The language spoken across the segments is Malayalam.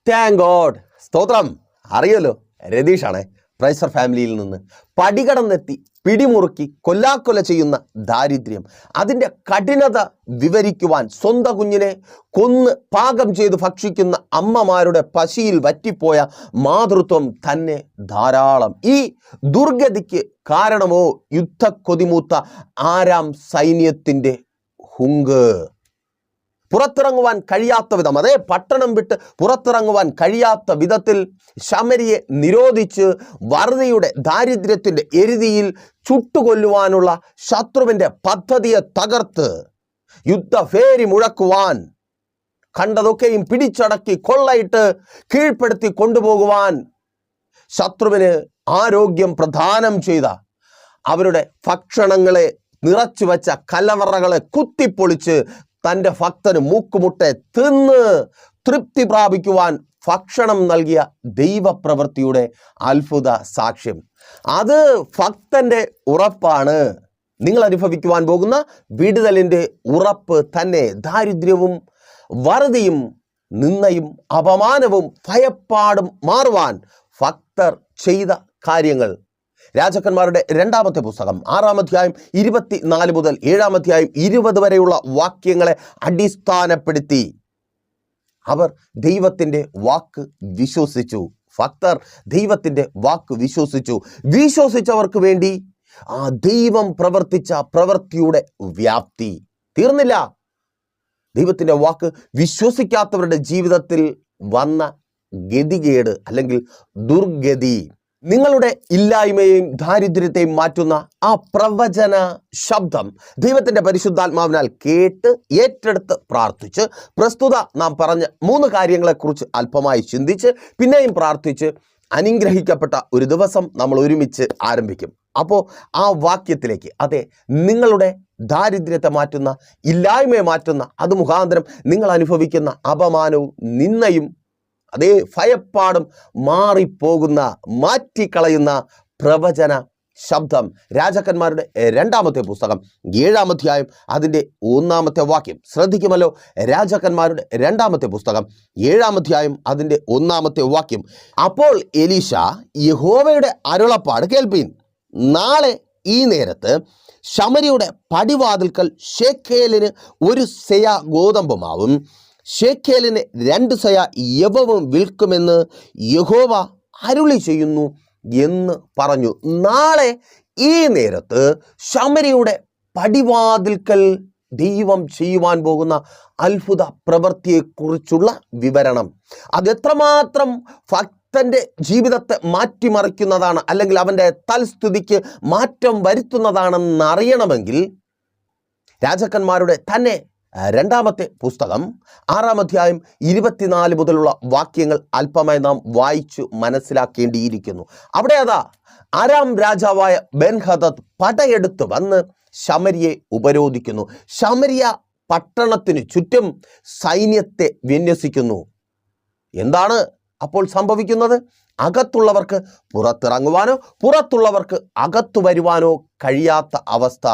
Thank God. സ്തോത്രം. അറിയല്ലോ, രതീഷാണേ, പ്രൈസർ ഫാമിലിയിൽ നിന്ന്. പടികടന്നെത്തി പിടിമുറുക്കി കൊല്ലാക്കൊല ചെയ്യുന്ന ദാരിദ്ര്യം, അതിൻ്റെ കഠിനത വിവരിക്കുവാൻ സ്വന്തം കുഞ്ഞിനെ കൊന്ന് പാകം ചെയ്ത് ഭക്ഷിക്കുന്ന അമ്മമാരുടെ പശിയിൽ വറ്റിപ്പോയ മാതൃത്വം തന്നെ ധാരാളം. ഈ ദുർഗതിക്ക് കാരണമോ യുദ്ധക്കൊതിമൂത്ത ആരാം സൈന്യത്തിൻ്റെ ഹുങ്ക്. പുറത്തിറങ്ങുവാൻ കഴിയാത്ത വിധം, അതേ പട്ടണം വിട്ട് പുറത്തിറങ്ങുവാൻ കഴിയാത്ത വിധത്തിൽ ശമരിയെ നിരോധിച്ച് വറുതിയുടെ ദാരിദ്ര്യത്തിൻ്റെ എരുതിയിൽ ചുട്ടുകൊല്ലുവാനുള്ള ശത്രുവിൻ്റെ പദ്ധതിയെ തകർത്ത് യുദ്ധഭേരി മുഴക്കുവാൻ, കണ്ടതൊക്കെയും പിടിച്ചടക്കി കൊള്ളയിട്ട് കീഴ്പ്പെടുത്തി കൊണ്ടുപോകുവാൻ ശത്രുവിന് ആരോഗ്യം പ്രദാനം ചെയ്ത, അവരുടെ ഭക്ഷണങ്ങളെ നിറച്ചു വച്ച കലവറകളെ കുത്തിപ്പൊളിച്ച് തൻ്റെ ഭക്തന് മൂക്കുമുട്ടെ തിന്ന് തൃപ്തി പ്രാപിക്കുവാൻ ഭക്ഷണം നൽകിയ ദൈവപ്രവൃത്തിയുടെ അത്ഭുത സാക്ഷ്യം. അത് ഭക്തൻ്റെ ഉറപ്പാണ്. നിങ്ങൾ അനുഭവിക്കുവാൻ പോകുന്ന വിടുതലിൻ്റെ ഉറപ്പ് തന്നെ. ദാരിദ്ര്യവും വറുതിയും നിന്ദയും അപമാനവും ഭയപ്പാടും മാറുവാൻ ഭക്തർ ചെയ്ത കാര്യങ്ങൾ. രാജാക്കന്മാരുടെ 2-ാമത്തെ പുസ്തകം 6-ാം അധ്യായം 24 മുതൽ 7-ാം അധ്യായം 20 വരെയുള്ള വാക്യങ്ങളെ അടിസ്ഥാനപ്പെടുത്തി അവർ ദൈവത്തിൻ്റെ വാക്ക് വിശ്വസിച്ചു. ഭക്തർ ദൈവത്തിൻ്റെ വാക്ക് വിശ്വസിച്ചു. വിശ്വസിച്ചവർക്ക് വേണ്ടി ആ ദൈവം പ്രവർത്തിച്ച പ്രവൃത്തിയുടെ വ്യാപ്തി തീർന്നില്ല. ദൈവത്തിൻ്റെ വാക്ക് വിശ്വസിക്കാത്തവരുടെ ജീവിതത്തിൽ വന്ന ഗതികേട് അല്ലെങ്കിൽ ദുർഗതി, നിങ്ങളുടെ ഇല്ലായ്മയെയും ദാരിദ്ര്യത്തെയും മാറ്റുന്ന ആ പ്രവചന ശബ്ദം ദൈവത്തിൻ്റെ പരിശുദ്ധാത്മാവിനാൽ കേട്ട് ഏറ്റെടുത്ത് പ്രാർത്ഥിച്ച് പ്രസ്തുത നാം പറഞ്ഞ 3 കാര്യങ്ങളെക്കുറിച്ച് അല്പമായി ചിന്തിച്ച് പിന്നെയും പ്രാർത്ഥിച്ച് അനുഗ്രഹിക്കപ്പെട്ട ഒരു ദിവസം നമ്മൾ ഒരുമിച്ച് ആരംഭിക്കും. അപ്പോൾ ആ വാക്യത്തിലേക്ക്, അതെ, നിങ്ങളുടെ ദാരിദ്ര്യത്തെ മാറ്റുന്ന, ഇല്ലായ്മയെ മാറ്റുന്ന, അത് മുഖാന്തരം നിങ്ങൾ അനുഭവിക്കുന്ന അപമാനവും നിന്ദയും അതേ ഭയപ്പാടും മാറിപ്പോകുന്ന, മാറ്റിക്കളയുന്ന പ്രവചന ശബ്ദം. രാജാക്കന്മാരുടെ 2-ാമത്തെ പുസ്തകം 7-ാം അധ്യായം അതിൻ്റെ 1-ാമത്തെ വാക്യം ശ്രദ്ധിക്കുമല്ലോ. രാജാക്കന്മാരുടെ 2-ാമത്തെ പുസ്തകം 7-ാം അധ്യായം അതിൻ്റെ 1-ാമത്തെ വാക്യം. അപ്പോൾ എലീശ യഹോവയുടെ അരുളപ്പാട് കേൾപ്പീൻ. നാളെ ഈ നേരത്ത് ശമരിയുടെ പടിവാതിൽക്കൽ ശേഖേലിന് 1 സെയ ഗോതമ്പ് മാവും ശേഖേലിന് 2 സെയ യവവും വിൽക്കുമെന്ന് യഹോവ അരുളി ചെയ്യുന്നു എന്ന് പറഞ്ഞു. നാളെ ഈ നേരത്ത് ശമരിയുടെ പടിവാതിൽക്കൽ ദൈവം ചെയ്യുവാൻ പോകുന്ന അത്ഭുത പ്രവൃത്തിയെക്കുറിച്ചുള്ള വിവരണം. അതെത്രമാത്രം ഭക്തൻ്റെ ജീവിതത്തെ മാറ്റിമറിക്കുന്നതാണ്, അല്ലെങ്കിൽ അവൻ്റെ തൽസ്ഥിതിക്ക് മാറ്റം വരുത്തുന്നതാണെന്ന് അറിയണമെങ്കിൽ രാജാക്കന്മാരുടെ തന്നെ 2-ാമത്തെ പുസ്തകം 6-ാം അധ്യായം 24 മുതലുള്ള വാക്യങ്ങൾ അല്പമായി നാം വായിച്ചു മനസ്സിലാക്കേണ്ടിയിരിക്കുന്നു. അവിടെ അതാ ആരാം രാജാവായ ബെൻഹദദ് പടയെടുത്ത് വന്ന് ശമരിയെ ഉപരോധിക്കുന്നു. ശമരിയ പട്ടണത്തിന് ചുറ്റും സൈന്യത്തെ വിന്യസിക്കുന്നു. എന്താണ് അപ്പോൾ സംഭവിക്കുന്നത്? അകത്തുള്ളവർക്ക് പുറത്തിറങ്ങുവാനോ പുറത്തുള്ളവർക്ക് അകത്തു വരുവാനോ കഴിയാത്ത അവസ്ഥ.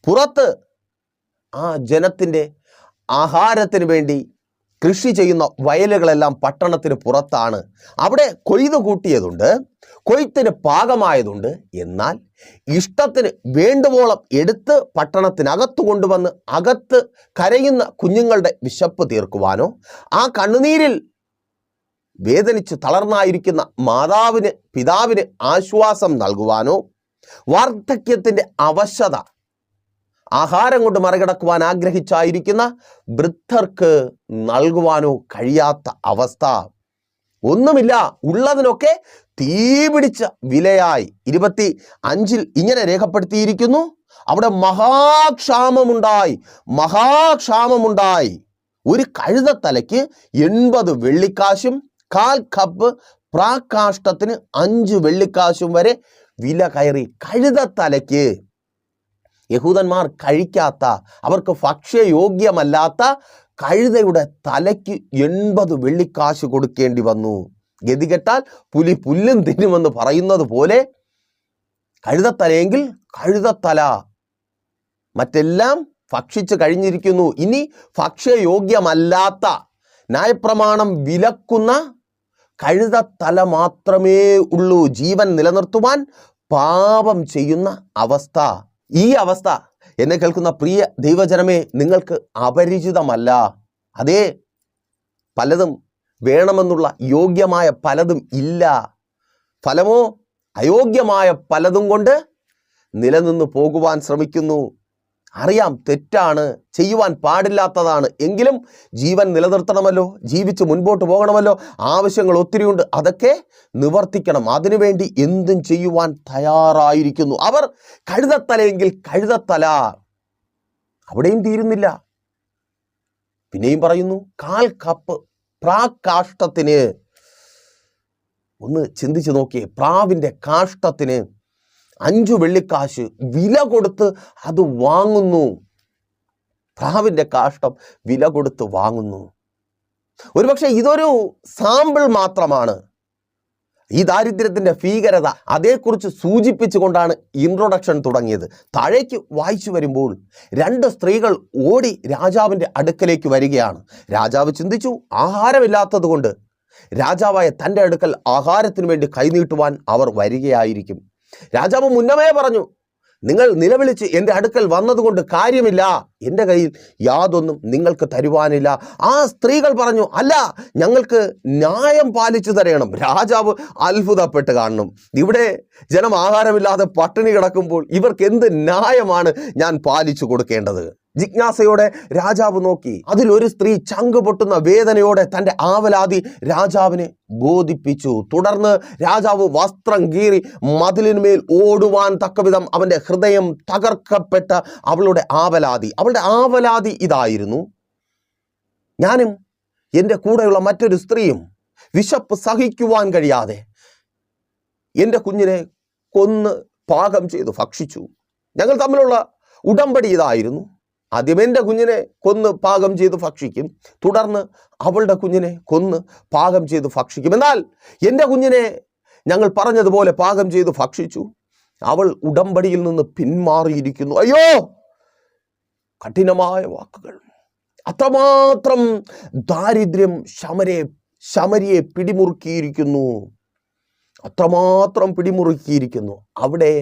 പുറത്ത് ആ ജനത്തിൻ്റെ ആഹാരത്തിന് വേണ്ടി കൃഷി ചെയ്യുന്ന വയലുകളെല്ലാം പട്ടണത്തിന് പുറത്താണ്. അവിടെ കൊയ്തു കൂട്ടിയതുണ്ട്, കൊയ്ത്തിന് പാകമായതുണ്ട്. എന്നാൽ ഇഷ്ടത്തിന് വേണ്ടുവോളം എടുത്ത് പട്ടണത്തിനകത്ത് കൊണ്ടുവന്ന് അകത്ത് കരയുന്ന കുഞ്ഞുങ്ങളുടെ വിശപ്പ് തീർക്കുവാനോ ആ കണ്ണുനീരിൽ വേദനിച്ച് തളർന്നായിരിക്കുന്ന മാതാവിന് പിതാവിന് ആശ്വാസം നൽകുവാനോ വാർദ്ധക്യത്തിൻ്റെ അവശത ആഹാരം കൊണ്ട് മറികടക്കുവാൻ ആഗ്രഹിച്ചായിരിക്കുന്ന വൃദ്ധർക്ക് നൽകുവാനോ കഴിയാത്ത അവസ്ഥ. ഒന്നുമില്ല, ഉള്ളതിനൊക്കെ തീപിടിച്ച വിലയായി. 25 ഇങ്ങനെ രേഖപ്പെടുത്തിയിരിക്കുന്നു, അവിടെ മഹാക്ഷാമമുണ്ടായി. ഒരു കഴുതത്തലയ്ക്ക് 80 വെള്ളിക്കാശും 1/4 കപ്പ് പ്രാകാഷ്ടത്തിന് 5 വെള്ളിക്കാശും വരെ വില കയറി. കഴുതത്തലയ്ക്ക് യഹൂദന്മാർ കഴിക്കാത്ത, അവർക്ക് ഭക്ഷ്യയോഗ്യമല്ലാത്ത കഴുതയുടെ തലയ്ക്ക് 80 വെള്ളിക്കാശ് കൊടുക്കേണ്ടി വന്നു. ഗതികെട്ടാൽ പുലി പുല്ലും തിന്നുമെന്ന് പറയുന്നത് പോലെ കഴുതത്തലയെങ്കിൽ കഴുതത്തല, മറ്റെല്ലാം ഭക്ഷിച്ച് കഴിഞ്ഞിരിക്കുന്നു. ഇനി ഭക്ഷ്യയോഗ്യമല്ലാത്ത ന്യായപ്രമാണം വിലക്കുന്ന കഴുതത്തല മാത്രമേ ഉള്ളൂ ജീവൻ നിലനിർത്തുവാൻ പാപം ചെയ്യുന്ന അവസ്ഥ. ഈ അവസ്ഥ എന്നെ കേൾക്കുന്ന പ്രിയ ദൈവജനമേ നിങ്ങൾക്ക് അപരിചിതമല്ല. അതേ, പലതും വേണമെന്നുള്ള യോഗ്യമായ പലതും ഇല്ല. ഫലമോ അയോഗ്യമായ പലതും കൊണ്ട് നിലനിന്ന് പോകുവാൻ ശ്രമിക്കുന്നു. അറിയാം തെറ്റാണ്, ചെയ്യുവാൻ പാടില്ലാത്തതാണ്, എങ്കിലും ജീവൻ നിലനിർത്തണമല്ലോ, ജീവിച്ച് മുൻപോട്ട് പോകണമല്ലോ, ആവശ്യങ്ങൾ ഒത്തിരിയുണ്ട്, അതൊക്കെ നിവർത്തിക്കണം, അതിനുവേണ്ടി എന്തും ചെയ്യുവാൻ തയ്യാറായിരിക്കുന്നു. അവർ കഴുതത്തലയെങ്കിൽ കഴുതത്തല. അവിടെയും തീരുന്നില്ല, പിന്നെയും പറയുന്നു 1/4 കപ്പ് പ്രാകാഷ്ഠത്തിന്. ഒന്ന് ചിന്തിച്ചു നോക്കിയേ, പ്രാവിൻ്റെ കാഷ്ടത്തിന് 5 വെള്ളിക്കാശ് വില കൊടുത്ത് അത് വാങ്ങുന്നു. പ്രാവിൻ്റെ കാഷ്ടം വില കൊടുത്ത് വാങ്ങുന്നു. ഒരുപക്ഷെ ഇതൊരു സാമ്പിൾ മാത്രമാണ്. ഈ ദാരിദ്ര്യത്തിൻ്റെ ഭീകരത അതേക്കുറിച്ച് സൂചിപ്പിച്ചുകൊണ്ടാണ് ഇൻട്രൊഡക്ഷൻ തുടങ്ങിയത്. താഴേക്ക് വായിച്ചു വരുമ്പോൾ 2 സ്ത്രീകൾ ഓടി രാജാവിൻ്റെ അടുക്കലേക്ക് വരികയാണ്. രാജാവ് ചിന്തിച്ചു, ആഹാരമില്ലാത്തത് കൊണ്ട് രാജാവായ തൻ്റെ അടുക്കൽ ആഹാരത്തിന് വേണ്ടി കൈനീട്ടുവാൻ അവർ വരികയായിരിക്കും. രാജാവ് മുന്നമേ പറഞ്ഞു, നിങ്ങൾ നിലവിളിച്ച് എൻ്റെ അടുക്കൽ വന്നതുകൊണ്ട് കാര്യമില്ല, എൻ്റെ കയ്യിൽ യാതൊന്നും നിങ്ങൾക്ക് തരുവാനില്ല. ആ സ്ത്രീകൾ പറഞ്ഞു, അല്ല, ഞങ്ങൾക്ക് ന്യായം പാലിച്ചു തരയണം. രാജാവ് അത്ഭുതപ്പെട്ട് കാണണം. ഇവിടെ ജനം ആഹാരമില്ലാതെ പട്ടിണി കിടക്കുമ്പോൾ ഇവർക്ക് എന്ത് ന്യായമാണ് ഞാൻ പാലിച്ചു കൊടുക്കേണ്ടത്? ജിജ്ഞാസയോടെ രാജാവ് നോക്കി. അതിലൊരു സ്ത്രീ ചങ്ക് പൊട്ടുന്ന വേദനയോടെ തൻ്റെ ആവലാതി രാജാവിനെ ബോധിപ്പിച്ചു. തുടർന്ന് രാജാവ് വസ്ത്രം കീറി മതിലിന്മേൽ ഓടുവാൻ തക്കവിധം അവൻ്റെ ഹൃദയം തകർക്കപ്പെട്ട അവളുടെ ആവലാതി ഇതായിരുന്നു: ഞാനും എൻ്റെ കൂടെയുള്ള മറ്റൊരു സ്ത്രീയും വിശപ്പ് സഹിക്കുവാൻ കഴിയാതെ എൻ്റെ കുഞ്ഞിനെ കൊന്ന് പാകം ചെയ്തു ഭക്ഷിച്ചു. ഞങ്ങൾ തമ്മിലുള്ള ഉടമ്പടി ഇതായിരുന്നു: ആദ്യം എൻ്റെ കുഞ്ഞിനെ കൊന്ന് പാകം ചെയ്ത് ഭക്ഷിക്കും, തുടർന്ന് അവളുടെ കുഞ്ഞിനെ കൊന്ന് പാകം ചെയ്ത് ഭക്ഷിക്കും. എന്നാൽ എൻ്റെ കുഞ്ഞിനെ ഞങ്ങൾ പറഞ്ഞതുപോലെ പാകം ചെയ്ത് ഭക്ഷിച്ചു, അവൾ ഉടമ്പടിയിൽ നിന്ന് പിന്മാറിയിരിക്കുന്നു. അയ്യോ, കഠിനമായ വാക്കുകൾ. അത്രമാത്രം ദാരിദ്ര്യം ശമരിയെ പിടിമുറുക്കിയിരിക്കുന്നു, അത്രമാത്രം പിടിമുറുക്കിയിരിക്കുന്നു. അവിടെ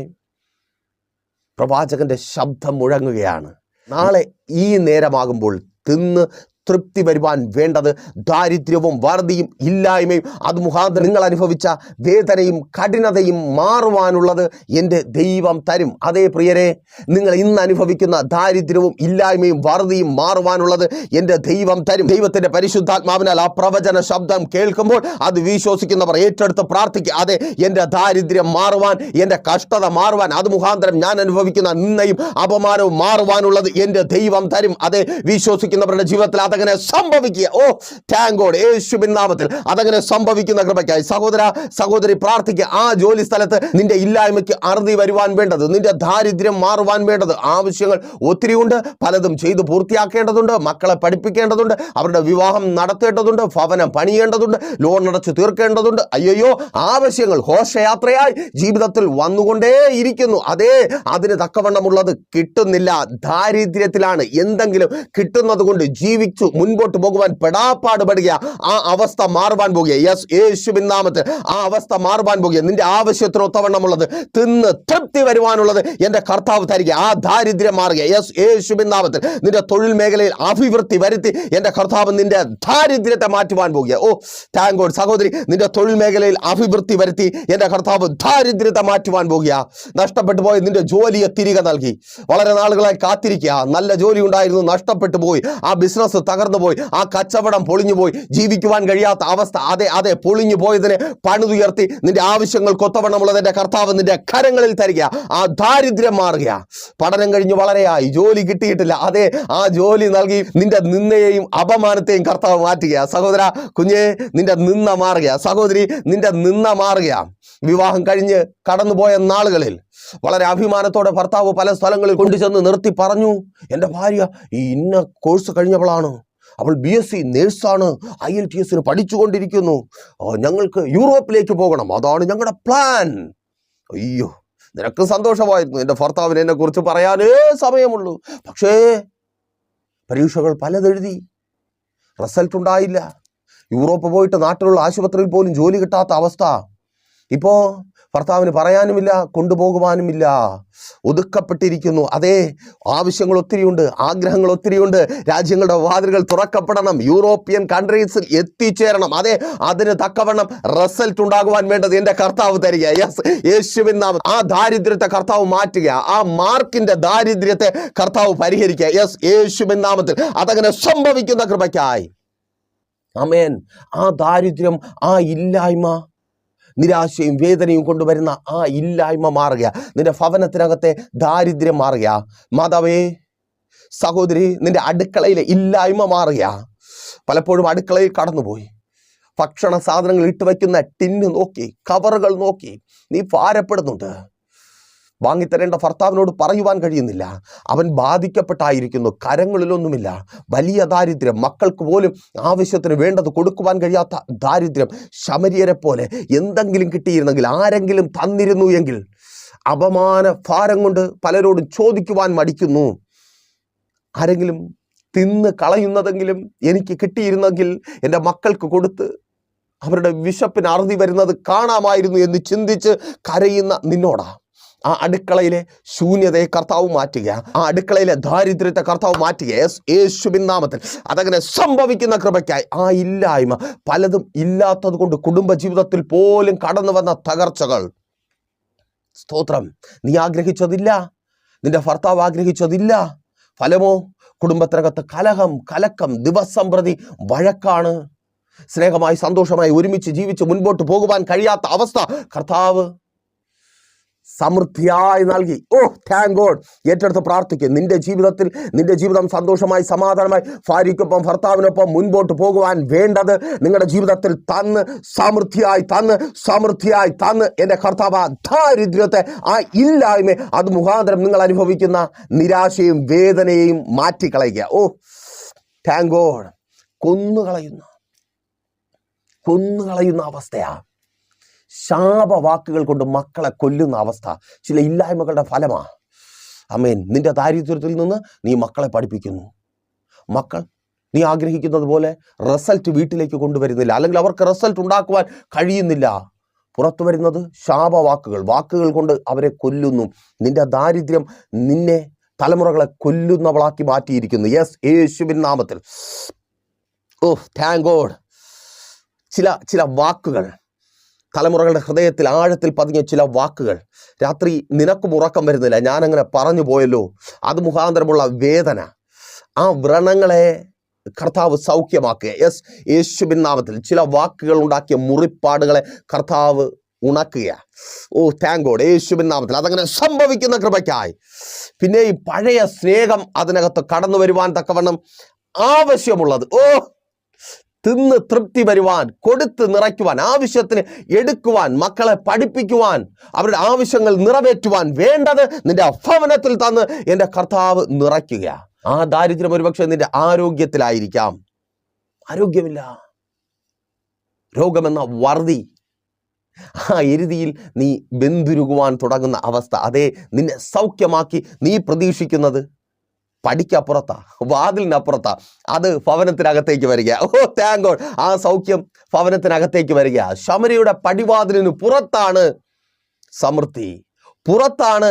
പ്രവാചകന്റെ ശബ്ദം മുഴങ്ങുകയാണ്: നാളെ ഈ നേരമാകുമ്പോൾ തിന്ന് തൃപ്തി വരുവാൻ വേണ്ടത് ദാരിദ്ര്യവും വറുതിയും ഇല്ലായ്മയും അത് മുഖാന്തരം നിങ്ങൾ അനുഭവിച്ച വേദനയും കഠിനതയും മാറുവാനുള്ളത് എൻ്റെ ദൈവം തരും. അതേ പ്രിയരെ, നിങ്ങൾ ഇന്ന് അനുഭവിക്കുന്ന ദാരിദ്ര്യവും ഇല്ലായ്മയും വറുതിയും മാറുവാനുള്ളത് എൻ്റെ ദൈവം തരും. ദൈവത്തിൻ്റെ പരിശുദ്ധാത്മാവിനാൽ ആ പ്രവചന ശബ്ദം കേൾക്കുമ്പോൾ അത് വിശ്വസിക്കുന്നവർ ഏറ്റെടുത്ത് പ്രാർത്ഥിക്കുക. അതെ, എൻ്റെ ദാരിദ്ര്യം മാറുവാൻ, എൻ്റെ കഷ്ടത മാറുവാൻ, അത് മുഖാന്തരം ഞാൻ അനുഭവിക്കുന്ന നിന്ദയും അപമാനവും മാറുവാനുള്ളത് എൻ്റെ ദൈവം തരും. അതെ, വിശ്വസിക്കുന്നവരുടെ ജീവിതത്തിൽ അതങ്ങനെ സംഭവിക്കുക. ഓ താങ്ക് ഗോഡ്, യേശുവിൻ നാമത്തിൽ അതങ്ങനെ സംഭവിക്കുന്ന കൃപയ്ക്കായി സഹോദര സഹോദരി പ്രാർത്ഥിക്കുക. ആ ജോലി സ്ഥലത്ത് നിന്റെ ഇല്ലായ്മയ്ക്ക് അറുതി വരുവാൻ വേണ്ടത്, നിന്റെ ദാരിദ്ര്യം മാറുവാൻ വേണ്ടത് ആവശ്യങ്ങൾ ഒത്തിരിയുണ്ട്. പലതും ചെയ്ത് പൂർത്തിയാക്കേണ്ടതുണ്ട്. മക്കളെ പഠിപ്പിക്കേണ്ടതുണ്ട്, അവരുടെ വിവാഹം നടത്തേണ്ടതുണ്ട്, ഭവനം പണിയേണ്ടതുണ്ട്, ലോൺ അടച്ചു തീർക്കേണ്ടതുണ്ട്. അയ്യോ, ആവശ്യങ്ങൾ ഘോഷയാത്രയായി ജീവിതത്തിൽ വന്നുകൊണ്ടേയിരിക്കുന്നു. അതേ, അതിന് തക്കവണ്ണമുള്ളത് കിട്ടുന്നില്ല. ദാരിദ്ര്യത്തിലാണ്. എന്തെങ്കിലും കിട്ടുന്നത് കൊണ്ട് ജീവിച്ചു മുൻപോട്ട് പോകുവാൻ പെടാപ്പാട് പെടുക. ആ അവസ്ഥ മാറുവാൻ പോകുക. യെസ്, യേശുവിൻ നാമത്തിൽ ആ അവസ്ഥ മാറുവാൻ പോകുക. നിന്റെ ആവശ്യത്തിന് ഒത്തവണ്ണമുള്ളത്, തിന്ന് തൃപ്തി വരുവാനുള്ളത് എൻ്റെ കർത്താവ് തരിക. ആ ദാരിദ്ര്യം മാറുക. യെസ്, യേശുവിൻ നാമത്തിൽ നിന്റെ തൊഴിൽ മേഖലയിൽ അഭിവൃദ്ധി വരുത്തി എൻ്റെ കർത്താവ് നിന്റെ ദാരിദ്ര്യത്തെ മാറ്റുവാൻ പോകുക. ഓ താങ്ക് ഗോഡ് സഹോദരി, നിന്റെ തൊഴിൽ മേഖലയിൽ അഭിവൃദ്ധി വരുത്തി എൻ്റെ കർത്താവ് ദാരിദ്ര്യത്തെ മാറ്റുവാൻ പോകുക. നഷ്ടപ്പെട്ടു പോയി നിന്റെ ജോലിയെ തിരികെ നൽകി. വളരെ നാളുകളായി കാത്തിരിക്കുക, നല്ല ജോലി ഉണ്ടായിരുന്നു, നഷ്ടപ്പെട്ടു പോയി. ആ ബിസിനസ് തകർന്നു പോയി, ആ കച്ചവടം പൊളിഞ്ഞു പോയി, ജീവിക്കുവാൻ കഴിയാത്ത അവസ്ഥ. അതെ, പൊളിഞ്ഞു പോയതിനെ പണിതുയർത്തി നിന്റെ ആവശ്യങ്ങൾക്കൊത്തവണ്ണമുള്ളത് എൻ്റെ കർത്താവ് നിന്റെ കരങ്ങളിൽ തരിക. ആ ദാരിദ്ര്യം മാറുക. പഠനം കഴിഞ്ഞ് വളരെയായി, ജോലി കിട്ടിയിട്ടില്ല. അതെ, ആ ജോലി നൽകി നിന്റെ നിന്ദയെയും അപമാനത്തെയും കർത്താവ് മാറ്റുക. സഹോദര കുഞ്ഞെ, നിന്റെ നിന്ദ മാറുക. സഹോദരി, നിന്റെ നിന്ദ മാറുക. വിവാഹം കഴിഞ്ഞ് കടന്നുപോയ നാളുകളിൽ വളരെ അഭിമാനത്തോടെ ഭർത്താവ് പല സ്ഥലങ്ങളിൽ കൊണ്ടുചെന്ന് നിർത്തി പറഞ്ഞു: എൻ്റെ ഭാര്യ ഈ ഇന്ന കോഴ്സ് കഴിഞ്ഞവളാണ്, അവൾ BSc നേഴ്സാണ്, IELTS പഠിച്ചുകൊണ്ടിരിക്കുന്നു, ഞങ്ങൾക്ക് യൂറോപ്പിലേക്ക് പോകണം, അതാണ് ഞങ്ങളുടെ പ്ലാൻ. അയ്യോ, നിനക്ക് സന്തോഷമായിരുന്നു. എൻ്റെ ഭർത്താവിന് എന്നെ കുറിച്ച് പറയാനേ സമയമുള്ളൂ. പക്ഷേ പരീക്ഷകൾ പലതെഴുതി, റിസൾട്ട് ഉണ്ടായില്ല. യൂറോപ്പ് പോയിട്ട് നാട്ടിലുള്ള ആശുപത്രിയിൽ പോലും ജോലി കിട്ടാത്ത അവസ്ഥ. ഇപ്പോൾ ഭർത്താവിന് പറയാനുമില്ല, കൊണ്ടുപോകുവാനുമില്ല, ഒതുക്കപ്പെട്ടിരിക്കുന്നു. അതേ, ആവശ്യങ്ങൾ ഒത്തിരിയുണ്ട്, ആഗ്രഹങ്ങൾ ഒത്തിരിയുണ്ട്. രാജ്യങ്ങളുടെ വാതിലുകൾ തുറക്കപ്പെടണം, യൂറോപ്യൻ കൺട്രീസിൽ എത്തിച്ചേരണം. അതെ, അതിന് തക്കവണ്ണം റിസൾട്ട് ഉണ്ടാകുവാൻ വേണ്ടത് എൻ്റെ കർത്താവ് തരിക. യെസ്, യേശുവിൻ നാമത്തിൽ ആ ദാരിദ്ര്യത്തെ കർത്താവ് മാറ്റുക, ആ മാർക്കിന്റെ ദാരിദ്ര്യത്തെ കർത്താവ് പരിഹരിക്കുക. യെസ്, യേശുവിൻ നാമത്തിൽ അതങ്ങനെ സംഭവിക്കുന്ന കൃപയ്ക്കായി ആമേൻ. ആ ദാരിദ്ര്യം, ആ ഇല്ലായ്മ, നിരാശയും വേദനയും കൊണ്ടുവരുന്ന ആ ഇല്ലായ്മ മാറുക. നിന്റെ ഭവനത്തിനകത്തെ ദാരിദ്ര്യം മാറുക. മാതാവേ, സഹോദരി, നിന്റെ അടുക്കളയിലെ ഇല്ലായ്മ മാറുക. പലപ്പോഴും അടുക്കളയിൽ കടന്നുപോയി ഭക്ഷണ സാധനങ്ങൾ ഇട്ട് വയ്ക്കുന്ന ടിന്ന് നോക്കി, കവറുകൾ നോക്കി നീ ഭാരപ്പെടുന്നുണ്ട്. വാങ്ങിത്തരേണ്ട ഭർത്താവിനോട് പറയുവാൻ കഴിയുന്നില്ല. അവൻ ബാധിക്കപ്പെട്ടായിരിക്കുന്നു, കരങ്ങളിലൊന്നുമില്ല. വലിയ ദാരിദ്ര്യം, മക്കൾക്ക് പോലും ആവശ്യത്തിന് വേണ്ടത് കൊടുക്കുവാൻ കഴിയാത്ത ദാരിദ്ര്യം. ശമരിയരെ പോലെ എന്തെങ്കിലും കിട്ടിയിരുന്നെങ്കിൽ, ആരെങ്കിലും തന്നിരുന്നു എങ്കിൽ. അപമാന ഭാരം കൊണ്ട് പലരോടും ചോദിക്കുവാൻ മടിക്കുന്നു. ആരെങ്കിലും തിന്ന് കളയുന്നതെങ്കിലും എനിക്ക് കിട്ടിയിരുന്നെങ്കിൽ എൻ്റെ മക്കൾക്ക് കൊടുത്ത് അവരുടെ വിശപ്പിന് അറുതി വരുന്നത് കാണാമായിരുന്നു എന്ന് ചിന്തിച്ച് കരയുന്ന നിന്നോടാ ആ അടുക്കളയിലെ ശൂന്യതയെ കർത്താവ് മാറ്റുക, ആ അടുക്കളയിലെ ദാരിദ്ര്യത്തെ കർത്താവ് മാറ്റുക. യേശുവിൻ നാമത്തിൽ അതങ്ങനെ സംഭവിക്കുന്ന കൃപയ്ക്കായി ആ ഇല്ലായ്മ, പലതും ഇല്ലാത്തത് കൊണ്ട് കുടുംബജീവിതത്തിൽ പോലും കടന്നു വന്ന തകർച്ചകൾ, സ്തോത്രം, നീ ആഗ്രഹിച്ചതില്ല, നിന്റെ ഭർത്താവ് ആഗ്രഹിച്ചതില്ല. ഫലമോ കുടുംബത്തിനകത്ത് കലഹം, കലക്കം, ദിവസം പ്രതി വഴക്കാണ്. സ്നേഹമായി സന്തോഷമായി ഒരുമിച്ച് ജീവിച്ച് മുൻപോട്ട് പോകുവാൻ കഴിയാത്ത അവസ്ഥ കർത്താവ് സമൃദ്ധിയായി നൽകി. ഓ, താങ്ക് ഗോഡ്. ഏറ്റെടുത്ത് പ്രാർത്ഥിക്കുക. നിന്റെ ജീവിതം സന്തോഷമായി സമാധാനമായി ഭാര്യയ്ക്കൊപ്പം ഭർത്താവിനൊപ്പം മുൻപോട്ട് പോകുവാൻ വേണ്ടത് നിങ്ങളുടെ ജീവിതത്തിൽ സമൃദ്ധിയായി തന്ന് എൻ്റെ കർത്താവ് ആ ദാരിദ്ര്യത്തെ, ആ ഇല്ലായ്മ, അത് മുഖാന്തരം നിങ്ങൾ അനുഭവിക്കുന്ന നിരാശയും വേദനയെയും മാറ്റിക്കളയുക. ഓ, താങ്ക് ഗോഡ്. കൊന്നുകളയുന്ന അവസ്ഥയാ. ശാപവാക്കുകൾ കൊണ്ട് മക്കളെ കൊല്ലുന്ന അവസ്ഥ ചില ഇല്ലായ്മകളുടെ ഫലമാ. ആമേൻ. നിന്റെ ദാരിദ്ര്യത്തിൽ നിന്ന് നീ മക്കളെ പഠിപ്പിക്കുന്നു. മക്കൾ നീ ആഗ്രഹിക്കുന്നത് പോലെ റിസൾട്ട് വീട്ടിലേക്ക് കൊണ്ടുവരുന്നില്ല, അല്ലെങ്കിൽ അവർക്ക് റിസൾട്ട് ഉണ്ടാക്കുവാൻ കഴിയുന്നില്ല. പുറത്തു വരുന്നത് വാക്കുകൾ കൊണ്ട് അവരെ കൊല്ലുന്നു. നിന്റെ ദാരിദ്ര്യം നിന്നെ, തലമുറകളെ കൊല്ലുന്നവളാക്കി മാറ്റിയിരിക്കുന്നു. യെസ്, യേശുവിൻ നാമത്തിൽ. ഓ, താങ്ക് ഗോഡ്. ചില വാക്കുകൾ, തലമുറകളുടെ ഹൃദയത്തിൽ ആഴത്തിൽ പതിഞ്ഞ ചില വാക്കുകൾ, രാത്രി നിനക്കും ഉറക്കം വരുന്നില്ല, ഞാനങ്ങനെ പറഞ്ഞു പോയല്ലോ, അത് മുഖാന്തരമുള്ള വേദന, ആ വ്രണങ്ങളെ കർത്താവ് സൗഖ്യമാക്കുക. യെസ്, യേശുവിൻ നാമത്തിൽ ചില വാക്കുകൾ ഉണ്ടാക്കിയ മുറിപ്പാടുകളെ കർത്താവ് ഉണക്കുക. ഓ, താങ്ക് ഗോഡ്. യേശുവിൻ നാമത്തിൽ അതങ്ങനെ സംഭവിക്കുന്ന കൃപയ്ക്കായി. പിന്നെ ഈ പഴയ സ്നേഹം അതിനകത്ത് കടന്നു വരുവാൻ തക്കവണ്ണം ആവശ്യമുള്ളത്, തിന്ന് തൃപ്തി വരുവാൻ, കൊടുത്ത് നിറയ്ക്കുവാൻ, ആവശ്യത്തിന് എടുക്കുവാൻ, മക്കളെ പഠിപ്പിക്കുവാൻ, അവരുടെ ആവശ്യങ്ങൾ നിറവേറ്റുവാൻ വേണ്ടത് നിന്റെ ഭവനത്തിൽ തന്ന് എൻ്റെ കർത്താവ് നിറയ്ക്കുക. ആ ദാരിദ്ര്യം ഒരുപക്ഷെ നിന്റെ ആരോഗ്യത്തിലായിരിക്കാം. ആരോഗ്യമില്ല, രോഗമെന്ന വറുതി, ആ എരുതിയിൽ നീ വെന്തുരുകുവാൻ തുടങ്ങുന്ന അവസ്ഥ. അതേ, നിന്നെ സൗഖ്യമാക്കി നീ പ്രതീക്ഷിക്കുന്നത് പടിക്കപ്പുറത്താ, വാതിലിനപ്പുറത്താ. അത് ഭവനത്തിനകത്തേക്ക് വരിക. ഓ, താങ്ക് ഗോഡ്. ആ സൗഖ്യം ഭവനത്തിനകത്തേക്ക് വരിക. ശമരിയുടെ പടിവാതിലിന് പുറത്താണ് സമൃദ്ധി, പുറത്താണ്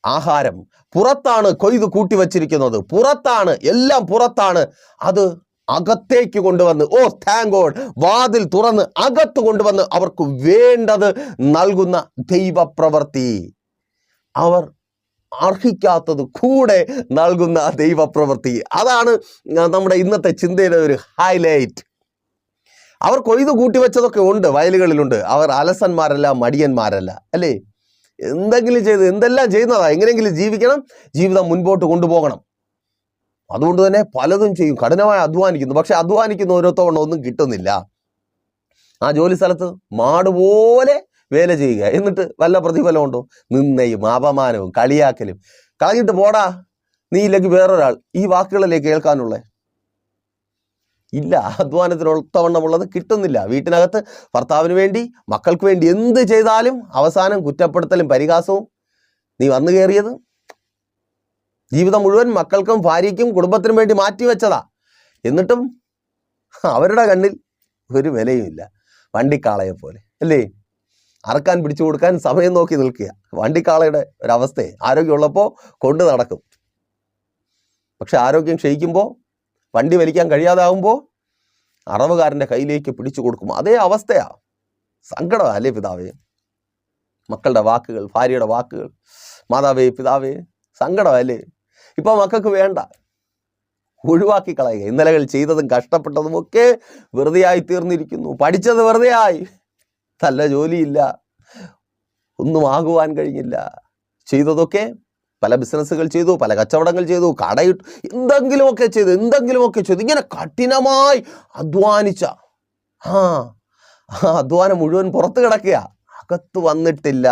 ആഹാരം, പുറത്താണ് കൊയ്ത് കൂട്ടിവച്ചിരിക്കുന്നത്, പുറത്താണ്, എല്ലാം പുറത്താണ്. അത് അകത്തേക്ക് കൊണ്ടുവന്ന്, ഓ, താങ്ക് ഗോഡ്, വാതിൽ തുറന്ന് അകത്ത് കൊണ്ടുവന്ന് അവർക്ക് വേണ്ടത് നൽകുന്ന ദൈവപ്രവൃത്തി, അവർ അർഹിക്കാത്തത് കൂടെ നൽകുന്ന ദൈവപ്രവൃത്തി. അതാണ് നമ്മുടെ ഇന്നത്തെ ചിന്തയുടെ ഒരു ഹൈലൈറ്റ്. അവർ കൊയ്ത് കൂട്ടിവെച്ചതൊക്കെ ഉണ്ട്, വയലുകളിലുണ്ട്. അവർ അലസന്മാരല്ല, മടിയന്മാരല്ല, അല്ലേ? എന്തെല്ലാം ചെയ്യുന്നതാ, എങ്ങനെയെങ്കിലും ജീവിക്കണം, ജീവിതം മുൻപോട്ട് കൊണ്ടുപോകണം. അതുകൊണ്ട് തന്നെ പലതും ചെയ്യും, കഠിനമായി അധ്വാനിക്കുന്നു. പക്ഷെ അധ്വാനിക്കുന്ന ഓരോത്തവണ്ണം ഒന്നും കിട്ടുന്നില്ല. ആ ജോലി സ്ഥലത്ത് മാടുപോലെ വേല ചെയ്യുക, എന്നിട്ട് വല്ല പ്രതിഫലമുണ്ടോ? നിന്നയും അപമാനവും കളിയാക്കലും. കളഞ്ഞിട്ട് പോടാ, നീ ഇല്ലെങ്കിൽ വേറൊരാൾ. ഈ വാക്കുകളല്ലേ കേൾക്കാനുള്ളേ? ഇല്ല, അധ്വാനത്തിനൊത്തവണ്ണമുള്ളത് കിട്ടുന്നില്ല. വീട്ടിനകത്ത് ഭർത്താവിന് വേണ്ടി, മക്കൾക്ക് വേണ്ടി എന്ത് ചെയ്താലും അവസാനം കുറ്റപ്പെടുത്തലും പരിഹാസവും. നീ വന്നു കയറിയത് ജീവിതം മുഴുവൻ മക്കൾക്കും ഭാര്യയ്ക്കും കുടുംബത്തിനും വേണ്ടി മാറ്റിവെച്ചതാ. എന്നിട്ടും അവരുടെ കണ്ണിൽ ഒരു വിലയുമില്ല, വണ്ടിക്കാളയെ പോലെ അല്ലേ? അറക്കാൻ പിടിച്ചു കൊടുക്കാൻ സമയം നോക്കി നിൽക്കുക. വണ്ടിക്കാളയുടെ ഒരവസ്ഥയെ ആരോഗ്യമുള്ളപ്പോൾ കൊണ്ട് നടക്കും, പക്ഷെ ആരോഗ്യം ക്ഷയിക്കുമ്പോൾ, വണ്ടി വലിക്കാൻ കഴിയാതാവുമ്പോൾ അറവുകാരൻ്റെ കയ്യിലേക്ക് പിടിച്ചു കൊടുക്കും. അതേ അവസ്ഥയാ. സങ്കടമാണ് അല്ലേ പിതാവേ? മക്കളുടെ വാക്കുകൾ, ഭാര്യയുടെ വാക്കുകൾ, മാതാവേ പിതാവേ, സങ്കടമല്ലേ? ഇപ്പം മക്കൾക്ക് വേണ്ട, ഒഴിവാക്കി കളയുക. ഇന്നലകൾ ചെയ്തതും കഷ്ടപ്പെട്ടതും ഒക്കെ വെറുതെയായി തീർന്നിരിക്കുന്നു. പഠിച്ചത് വെറുതെയായി, നല്ല ജോലിയില്ല, ഒന്നും ആകുവാൻ കഴിഞ്ഞില്ല. ചെയ്തതൊക്കെ പല ബിസിനസ്സുകൾ ചെയ്തു, പല കച്ചവടങ്ങൾ ചെയ്തു, കടയിട്ടു, എന്തെങ്കിലുമൊക്കെ ചെയ്തു. ഇങ്ങനെ കഠിനമായി അധ്വാനിച്ച അധ്വാനം മുഴുവൻ പുറത്ത് കിടക്കുക, അകത്ത് വന്നിട്ടില്ല.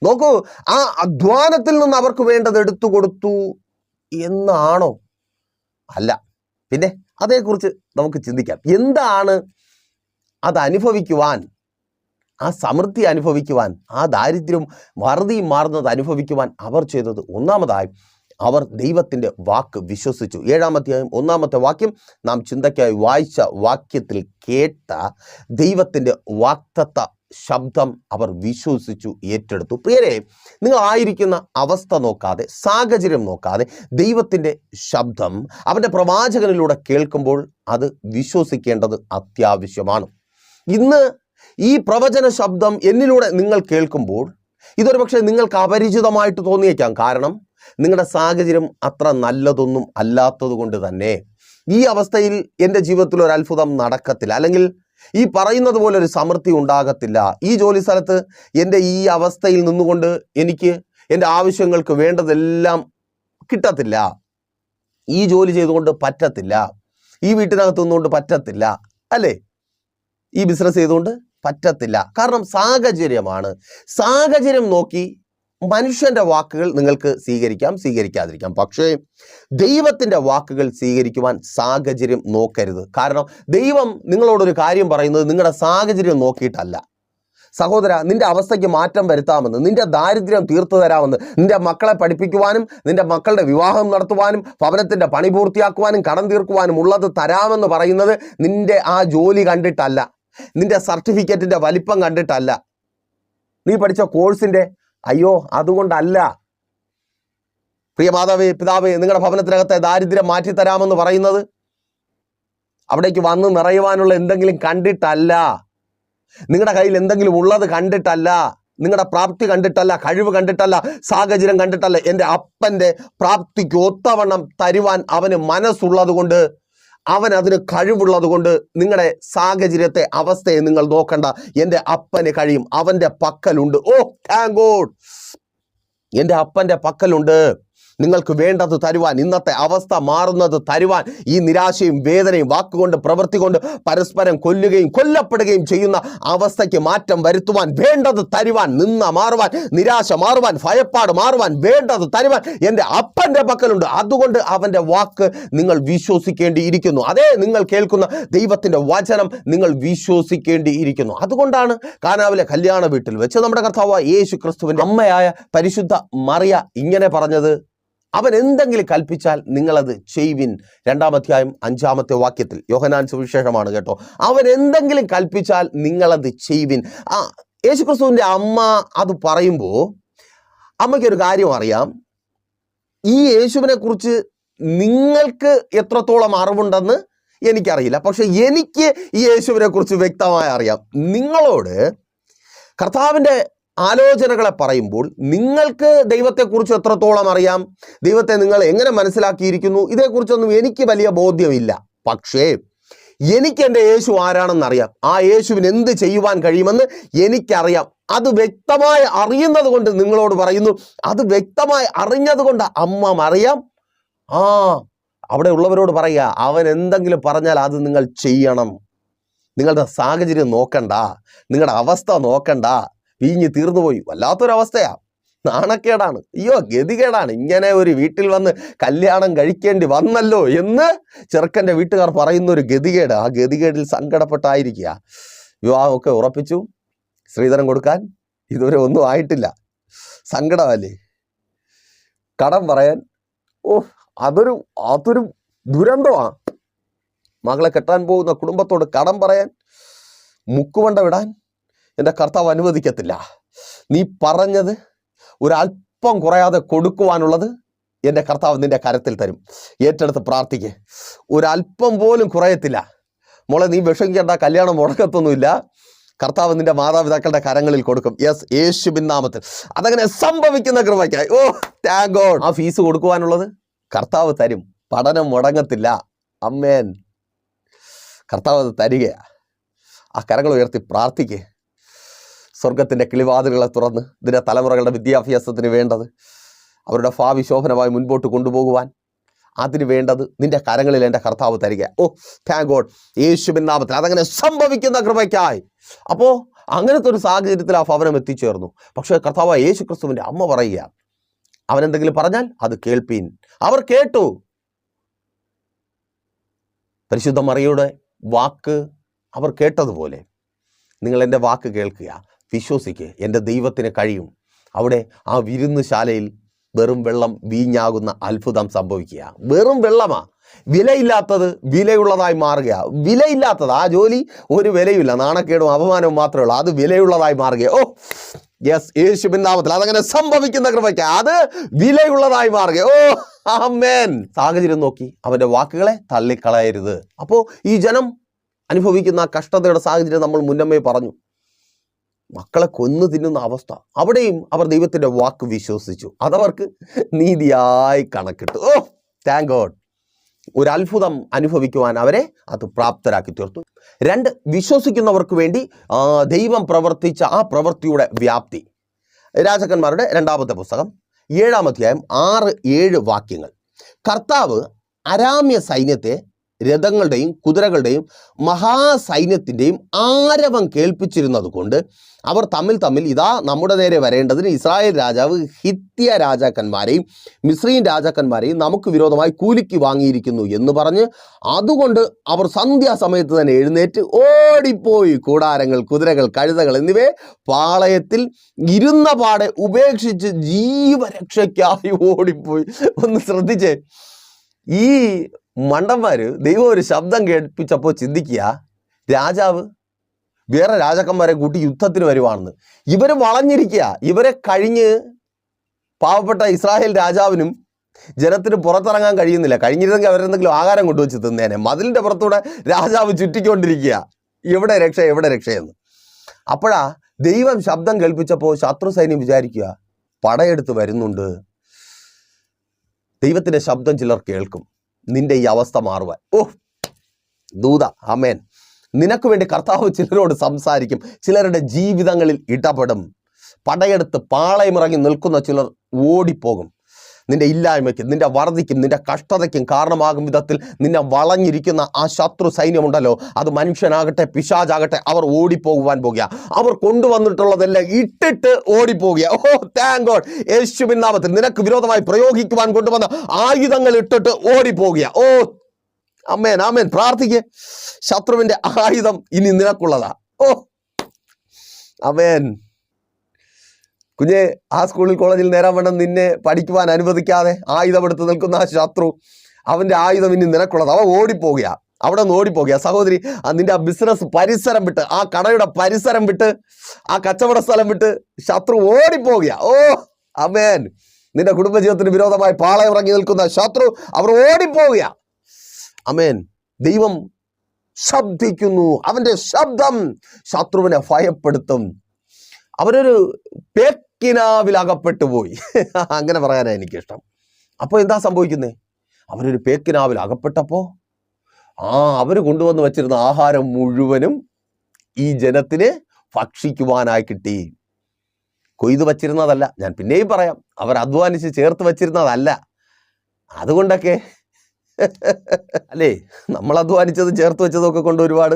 നോക്കൂ, ആ അധ്വാനത്തിൽ നിന്ന് അവർക്ക് വേണ്ടത് എടുത്തു കൊടുത്തു എന്നാണോ? അല്ല. പിന്നെ അതേക്കുറിച്ച് നമുക്ക് ചിന്തിക്കാം. എന്താണ് അത് അനുഭവിക്കുവാൻ, ആ സമൃദ്ധി അനുഭവിക്കുവാൻ, ആ ദാരിദ്ര്യം വറുതിയും മാറുന്നത് അനുഭവിക്കുവാൻ അവർ ചെയ്തത്? ഒന്നാമതായി അവർ ദൈവത്തിൻ്റെ വാക്ക് വിശ്വസിച്ചു. 7-ാം അധ്യായം 1-ാമത്തെ വാക്യം നാം ചിന്തയ്ക്കായി വായിച്ച വാക്യത്തിൽ കേട്ട ദൈവത്തിൻ്റെ വാഗ്ദത്ത ശബ്ദം അവർ വിശ്വസിച്ചു, ഏറ്റെടുത്തു. പ്രിയരെ, നിങ്ങൾ ആയിരിക്കുന്ന അവസ്ഥ നോക്കാതെ, സാഹചര്യം നോക്കാതെ ദൈവത്തിൻ്റെ ശബ്ദം അവൻ്റെ പ്രവാചകനിലൂടെ കേൾക്കുമ്പോൾ അത് വിശ്വസിക്കേണ്ടത് അത്യാവശ്യമാണ്. ഇന്ന് ഈ പ്രവചന ശബ്ദം എന്നിലൂടെ നിങ്ങൾ കേൾക്കുമ്പോൾ ഇതൊരു പക്ഷേ നിങ്ങൾക്ക് അപരിചിതമായിട്ട് തോന്നിയേക്കാം. കാരണം നിങ്ങളുടെ സാഹചര്യം അത്ര നല്ലതൊന്നും അല്ലാത്തത് കൊണ്ട് തന്നെ ഈ അവസ്ഥയിൽ എൻ്റെ ജീവിതത്തിൽ ഒരു അത്ഭുതം നടക്കത്തില്ല, അല്ലെങ്കിൽ ഈ പറയുന്നത് പോലെ ഒരു സമൃദ്ധി ഉണ്ടാകത്തില്ല. ഈ ജോലി സ്ഥലത്ത് എൻ്റെ ഈ അവസ്ഥയിൽ നിന്നുകൊണ്ട് എനിക്ക് എൻ്റെ ആവശ്യങ്ങൾക്ക് വേണ്ടതെല്ലാം കിട്ടത്തില്ല, ഈ ജോലി ചെയ്തുകൊണ്ട് പറ്റത്തില്ല, ഈ വീട്ടിനകത്ത് നിന്നുകൊണ്ട് പറ്റത്തില്ല, അല്ലേ? ഈ ബിസിനസ് ചെയ്തുകൊണ്ട് പറ്റത്തില്ല. കാരണം സാഹചര്യമാണ്. സാഹചര്യം നോക്കി മനുഷ്യൻ്റെ വാക്കുകൾ നിങ്ങൾക്ക് സ്വീകരിക്കാം, സ്വീകരിക്കാതിരിക്കാം. പക്ഷേ ദൈവത്തിൻ്റെ വാക്കുകൾ സ്വീകരിക്കുവാൻ സാഹചര്യം നോക്കരുത്. കാരണം ദൈവം നിങ്ങളോടൊരു കാര്യം പറയുന്നത് നിങ്ങളുടെ സാഹചര്യം നോക്കിയിട്ടല്ല. സഹോദര, നിന്റെ അവസ്ഥയ്ക്ക് മാറ്റം വരുത്താമെന്ന്, നിന്റെ ദാരിദ്ര്യം തീർത്തു തരാമെന്ന്, നിന്റെ മക്കളെ പഠിപ്പിക്കുവാനും നിന്റെ മക്കളുടെ വിവാഹം നടത്തുവാനും ഭവനത്തിൻ്റെ പണി പൂർത്തിയാക്കുവാനും കടം തീർക്കുവാനും ഉള്ളത് തരാമെന്ന് പറയുന്നത് നിന്റെ ആ ജോലി കണ്ടിട്ടല്ല, നിന്റെ സർട്ടിഫിക്കറ്റിൻ്റെ വലിപ്പം കണ്ടിട്ടല്ല, നീ പഠിച്ച കോഴ്സിൻ്റെ അതുകൊണ്ടല്ല. പ്രിയ മാതാവേ പിതാവേ, നിങ്ങളുടെ ഭവനത്തിനകത്തെ ദാരിദ്ര്യം മാറ്റിത്തരാമെന്ന് പറയുന്നത് അവിടേക്ക് വന്ന് നിറയുവാനുള്ള എന്തെങ്കിലും കണ്ടിട്ടല്ല, നിങ്ങളുടെ കയ്യിൽ എന്തെങ്കിലും ഉള്ളത് കണ്ടിട്ടല്ല, നിങ്ങളുടെ പ്രാപ്തി കണ്ടിട്ടല്ല, കഴിവ് കണ്ടിട്ടല്ല, സാഹചര്യം കണ്ടിട്ടല്ല. എൻ്റെ അപ്പൻ്റെ പ്രാപ്തിക്ക് ഒത്തവണ്ണം തരുവാൻ അവന് മനസ്സുള്ളത് കൊണ്ട്, അവൻ അതിന് കഴിവുള്ളത് കൊണ്ട് നിങ്ങളുടെ സാഹചര്യത്തെ, അവസ്ഥയെ നിങ്ങൾ നോക്കണ്ട. എൻ്റെ അപ്പന് കഴിയും, അവൻ്റെ പക്കലുണ്ട്. താങ്ക് ഗോഡ്, എൻ്റെ അപ്പൻ്റെ പക്കലുണ്ട് നിങ്ങൾക്ക് വേണ്ടത് തരുവാൻ, ഇന്നത്തെ അവസ്ഥ മാറുന്നത് തരുവാൻ. ഈ നിരാശയും വേദനയും വാക്കുകൊണ്ട് പ്രവൃത്തി കൊണ്ട് പരസ്പരം കൊല്ലുകയും കൊല്ലപ്പെടുകയും ചെയ്യുന്ന അവസ്ഥയ്ക്ക് മാറ്റം വരുത്തുവാൻ, വേണ്ടത് തരുവാൻ, മാറുവാൻ, നിരാശ മാറുവാൻ, ഭയപ്പാട് മാറുവാൻ, വേണ്ടത് തരുവാൻ എൻ്റെ അപ്പൻ്റെ പക്കലുണ്ട്. അതുകൊണ്ട് അവൻ്റെ വാക്ക് നിങ്ങൾ വിശ്വസിക്കേണ്ടിയിരിക്കുന്നു. അതേ നിങ്ങൾ കേൾക്കുന്ന ദൈവത്തിൻ്റെ വചനം നിങ്ങൾ വിശ്വസിക്കേണ്ടിയിരിക്കുന്നു. അതുകൊണ്ടാണ് കാനാവിലെ കല്യാണ വീട്ടിൽ വെച്ച് നമ്മുടെ കർത്താവായ യേശു ക്രിസ്തുവിൻ്റെ അമ്മയായ പരിശുദ്ധ മറിയ ഇങ്ങനെ പറഞ്ഞത്, അവൻ എന്തെങ്കിലും കൽപ്പിച്ചാൽ നിങ്ങളത് ചെയ്യുവിൻ. 2-ാം അധ്യായം 5-ാമത്തെ വാക്യത്തിൽ, യോഹന്നാൻ സുവിശേഷമാണ് കേട്ടോ. അവൻ എന്തെങ്കിലും കൽപ്പിച്ചാൽ നിങ്ങളത് ചെയ്യുവിൻ. യേശുക്രിസ്തുവിൻ്റെ അമ്മ അത് പറയുമ്പോൾ അമ്മയ്ക്കൊരു കാര്യം അറിയാം. ഈ യേശുവിനെ കുറിച്ച് നിങ്ങൾക്ക് എത്രത്തോളം അറിവുണ്ടെന്ന് എനിക്കറിയില്ല, പക്ഷെ എനിക്ക് ഈ യേശുവിനെ കുറിച്ച് വ്യക്തമായി അറിയാം. നിങ്ങളോട് കർത്താവിൻ്റെ ആലോചനകളെ പറയുമ്പോൾ നിങ്ങൾക്ക് ദൈവത്തെക്കുറിച്ച് എത്രത്തോളം അറിയാം, ദൈവത്തെ നിങ്ങൾ എങ്ങനെ മനസ്സിലാക്കിയിരിക്കുന്നു, ഇതേക്കുറിച്ചൊന്നും എനിക്ക് വലിയ ബോധ്യമില്ല. പക്ഷേ എനിക്ക് എൻ്റെ യേശു ആരാണെന്നറിയാം, ആ യേശുവിന് എന്ത് ചെയ്യുവാൻ കഴിയുമെന്ന് എനിക്കറിയാം. അത് വ്യക്തമായി അറിയുന്നത് കൊണ്ട് നിങ്ങളോട് പറയുന്നു. അത് വ്യക്തമായി അറിഞ്ഞത് കൊണ്ട് അമ്മ അറിയാം. അവിടെ ഉള്ളവരോട് പറയുക, അവൻ എന്തെങ്കിലും പറഞ്ഞാൽ അത് നിങ്ങൾ ചെയ്യണം. നിങ്ങളുടെ സാഹചര്യം നോക്കണ്ട, നിങ്ങളുടെ അവസ്ഥ നോക്കണ്ട. വീഞ്ഞ് തീർന്നുപോയി, വല്ലാത്തൊരവസ്ഥയാ, നാണക്കേടാണ്, ഗതികേടാണ്. ഇങ്ങനെ ഒരു വീട്ടിൽ വന്ന് കല്യാണം കഴിക്കേണ്ടി വന്നല്ലോ എന്ന് ചെറുക്കൻ്റെ വീട്ടുകാർ പറയുന്ന ഒരു ഗതികേട്. ആ ഗതികേടിൽ സങ്കടപ്പെട്ടായിരിക്കുക. വിവാഹമൊക്കെ ഉറപ്പിച്ചു, സ്ത്രീധനം കൊടുക്കാൻ ഇതുവരെ ഒന്നും ആയിട്ടില്ല. സങ്കടമല്ലേ? കടം പറയാൻ അതൊരു ദുരന്തമാണ്. മകളെ കെട്ടാൻ പോകുന്ന കുടുംബത്തോട് കടം പറയാൻ, മുക്കുവണ്ട വിടാൻ എൻ്റെ കർത്താവ് അനുവദിക്കത്തില്ല. നീ പറഞ്ഞത് ഒരല്പം കുറയാതെ കൊടുക്കുവാനുള്ളത് എൻ്റെ കർത്താവ് നിൻ്റെ കരത്തിൽ തരും. ഏറ്റെടുത്ത് പ്രാർത്ഥിക്ക്. ഒരല്പം പോലും കുറയത്തില്ല മോളെ. നീ വിഷമിക്കേണ്ട, കല്യാണം മുടക്കത്തൊന്നുമില്ല. കർത്താവ് നിന്റെ മാതാപിതാക്കളുടെ കരങ്ങളിൽ കൊടുക്കും. യെസ്, യേശുവിൻ നാമത്തിൽ അതങ്ങനെ സംഭവിക്കുന്ന കൃപയ്ക്കായി. ഓ താങ്ക് ഗോഡ്. ആ ഫീസ് കൊടുക്കുവാനുള്ളത് കർത്താവ് തരും. പഠനം മുടങ്ങത്തില്ല. അമ്മേൻ. കർത്താവ് അത് തരികയാ. ആ കരങ്ങൾ ഉയർത്തി പ്രാർത്ഥിക്കേ. സ്വർഗത്തിൻ്റെ കിളിവാതിലുകളെ തുറന്ന് ഇതിൻ്റെ തലമുറകളുടെ വിദ്യാഭ്യാസത്തിന് വേണ്ടത്, അവരുടെ ഭാവി ശോഭനമായി മുൻപോട്ട് കൊണ്ടുപോകുവാൻ അതിന് വേണ്ടത് നിന്റെ കരങ്ങളിൽ എൻ്റെ കർത്താവ് തരിക. ഓ താങ്ക് ഗോഡ്. യേശുവിൻ നാമത്തിൽ അതങ്ങനെ സംഭവിക്കുന്ന കൃപയ്ക്കായി. അപ്പോൾ അങ്ങനത്തെ ഒരു സാഹചര്യത്തിൽ ആ ഭവനം എത്തിച്ചേർന്നു. പക്ഷേ കർത്താവ് യേശു ക്രിസ്തുവിൻ്റെ അമ്മ പറയുക, അവനെന്തെങ്കിലും പറഞ്ഞാൽ അത് കേൾപ്പീൻ. അവർ കേട്ടു. പരിശുദ്ധ മറിയയുടെ വാക്ക് അവർ കേട്ടതുപോലെ നിങ്ങൾ എൻ്റെ വാക്ക് കേൾക്കുക, വിശ്വസിക്കുക. എൻ്റെ ദൈവത്തിന് കഴിയും. അവിടെ ആ വിരുന്നുശാലയിൽ വെറും വെള്ളം വീഞ്ഞാകുന്ന അത്ഭുതം സംഭവിക്കുക. വെറും വെള്ളമാ, വിലയില്ലാത്തത് വിലയുള്ളതായി മാറുക. വിലയില്ലാത്തത്, ആ ജോലി ഒരു വിലയുമില്ല, നാണക്കേടും അപമാനവും മാത്രമേ ഉള്ളൂ. അത് വിലയുള്ളതായി മാറുക. ഓ യെസ്, യേശുവിൻ നാമത്തിൽ അതങ്ങനെ സംഭവിക്കുന്ന കൃപയ്ക്ക് അത് വിലയുള്ളതായി മാറുക. ഓ ആമേൻ. സാഹചര്യം നോക്കി അവൻ്റെ വാക്കുകളെ തള്ളിക്കളയരുത്. അപ്പോൾ ഈ ജനം അനുഭവിക്കുന്ന കഷ്ടതയുടെ സാഹചര്യം നമ്മൾ മുന്നമേ പറഞ്ഞു. മക്കളെ കൊന്നു തിന്നുന്ന അവസ്ഥ. അവിടെയും അവർ ദൈവത്തിൻ്റെ വാക്ക് വിശ്വസിച്ചു. അതവർക്ക് നീതിയായി കണക്കിട്ടു. ഓ താങ്ക് ഗോഡ്. ഒരു അത്ഭുതം അനുഭവിക്കുവാൻ അവരെ അത് പ്രാപ്തരാക്കി തീർത്തു. 2, വിശ്വസിക്കുന്നവർക്ക് വേണ്ടി ദൈവം പ്രവർത്തിച്ച ആ പ്രവൃത്തിയുടെ വ്യാപ്തി. രാജാക്കന്മാരുടെ 2-ാമത്തെ പുസ്തകം 7-ാം അധ്യായം 6-7 വാക്യങ്ങൾ. കർത്താവ് അരാമ്യ സൈന്യത്തെ രഥങ്ങളുടെയും കുതിരകളുടെയും മഹാസൈന്യത്തിൻ്റെയും ആരവം കേൾപ്പിച്ചിരുന്നത് കൊണ്ട് അവർ തമ്മിൽ ഇതാ നമ്മുടെ നേരെ വരേണ്ടതിന് ഇസ്രായേൽ രാജാവ് ഹിത്യ രാജാക്കന്മാരെയും മിസ്രയീം രാജാക്കന്മാരെയും നമുക്ക് വിരോധമായി കൂലിക്ക് വാങ്ങിയിരിക്കുന്നു എന്ന് പറഞ്ഞ്, അതുകൊണ്ട് അവർ സന്ധ്യാസമയത്ത് തന്നെ എഴുന്നേറ്റ് ഓടിപ്പോയി. കൂടാരങ്ങൾ, കുതിരകൾ, കഴുതകൾ എന്നിവയെ പാളയത്തിൽ ഇരുന്ന പാടെ ഉപേക്ഷിച്ച് ജീവരക്ഷയ്ക്കായി ഓടിപ്പോയി. ഒന്ന് ശ്രദ്ധിച്ചേ. ഈ മണ്ടന്മാര് ദൈവം ഒരു ശബ്ദം കേൾപ്പിച്ചപ്പോൾ ചിന്തിക്കുക, രാജാവ് വേറെ രാജാക്കന്മാരെ കൂട്ടി യുദ്ധത്തിന് വരുവാണെന്ന്. ഇവർ വളഞ്ഞിരിക്കുക. ഇവരെ കഴിഞ്ഞ് പാവപ്പെട്ട ഇസ്രായേൽ രാജാവിനും ജനത്തിന് പുറത്തിറങ്ങാൻ കഴിയുന്നില്ല. കഴിഞ്ഞിരുന്നെങ്കിൽ അവരെന്തെങ്കിലും ആഹാരം കൊണ്ടുവച്ച് തിന്നേനെ. മതിലിൻ്റെ പുറത്തൂടെ രാജാവ് ചുറ്റിക്കൊണ്ടിരിക്കുക, എവിടെ രക്ഷ എവിടെ രക്ഷയെന്ന്. അപ്പോഴാ ദൈവം ശബ്ദം കേൾപ്പിച്ചപ്പോൾ ശത്രു സൈന്യം വിചാരിക്കുക പടയെടുത്ത് വരുന്നുണ്ട്. ദൈവത്തിൻ്റെ ശബ്ദം ചിലർ കേൾക്കും നിന്റെ ഈ അവസ്ഥ മാറുവാൻ. ഓ ദൂത ആമേൻ. നിനക്ക് വേണ്ടി കർത്താവ് ചിലരോട് സംസാരിക്കും. ചിലരുടെ ജീവിതങ്ങളിൽ ഇടപെടും. പടയെടുത്ത് പാളയമിറങ്ങി നിൽക്കുന്ന ചിലർ ഓടിപ്പോകും. നിന്റെ ഇല്ലായ്മയ്ക്കും നിന്റെ വറുതിക്കും നിന്റെ കഷ്ടതയ്ക്കും കാരണമാകും വിധത്തിൽ നിന്നെ വളഞ്ഞിരിക്കുന്ന ആ ശത്രു സൈന്യമുണ്ടല്ലോ, അത് മനുഷ്യനാകട്ടെ പിശാചാകട്ടെ, അവർ ഓടിപ്പോകുവാൻ പോകുക. അവർ കൊണ്ടുവന്നിട്ടുള്ളതെല്ലാം ഇട്ടിട്ട് ഓടിപ്പോകുക. ഓ താങ്ക് ഗോഡ്. യേശുവിൻ നാമത്തിൽ നിനക്ക് വിരോധമായി പ്രയോഗിക്കുവാൻ കൊണ്ടുവന്ന ആയുധങ്ങൾ ഇട്ടിട്ട് ഓടിപ്പോകുക. ഓ അമേൻ ആമേൻ. പ്രാർത്ഥിക്ക്. ശത്രുവിൻ്റെ ആയുധം ഇനി നിനക്കുള്ളതാ. ഓ അമേൻ. കുഞ്ഞെ, ആ സ്കൂളിൽ കോളേജിൽ നേരാൻ വേണം നിന്നെ പഠിക്കുവാൻ അനുവദിക്കാതെ ആയുധമെടുത്ത് നിൽക്കുന്ന ആ ശത്രു, അവൻ്റെ ആയുധം ഇനി നിനക്കുള്ളത്. അവ ഓടിപ്പോകുക, അവിടെ നിന്ന് ഓടിപ്പോകുക. സഹോദരി, നിന്റെ ആ ബിസിനസ് പരിസരം വിട്ട്, ആ കടയുടെ പരിസരം വിട്ട്, ആ കച്ചവട സ്ഥലം വിട്ട് ശത്രു ഓടിപ്പോകുക. ഓ അമേൻ. നിന്റെ കുടുംബജീവിതത്തിന് വിരോധമായി പാളയമിറങ്ങി നിൽക്കുന്ന ശത്രു, അവർ ഓടിപ്പോകുക. അമേൻ. ദൈവം ശബ്ദിക്കുന്നു. അവൻ്റെ ശബ്ദം ശത്രുവിനെ ഭയപ്പെടുത്തും. അവരൊരു പേക്കിനാവിൽ അകപ്പെട്ടു പോയി. അങ്ങനെ പറയാനാണ് എനിക്കിഷ്ടം. അപ്പോൾ എന്താ സംഭവിക്കുന്നത്? അവരൊരു പേക്കിനാവിൽ അകപ്പെട്ടപ്പോൾ അവർ കൊണ്ടുവന്ന് വച്ചിരുന്ന ആഹാരം മുഴുവനും ഈ ജനത്തിന് ഭക്ഷിക്കുവാനായി കിട്ടി. കൊയ്തു വച്ചിരുന്നതല്ല. ഞാൻ പിന്നെയും പറയാം, അവർ അധ്വാനിച്ച് ചേർത്ത് വച്ചിരുന്നതല്ല. അതുകൊണ്ടൊക്കെ അല്ലേ, നമ്മൾ അധ്വാനിച്ചതും ചേർത്ത് വെച്ചതൊക്കെ കൊണ്ട് ഒരുപാട്.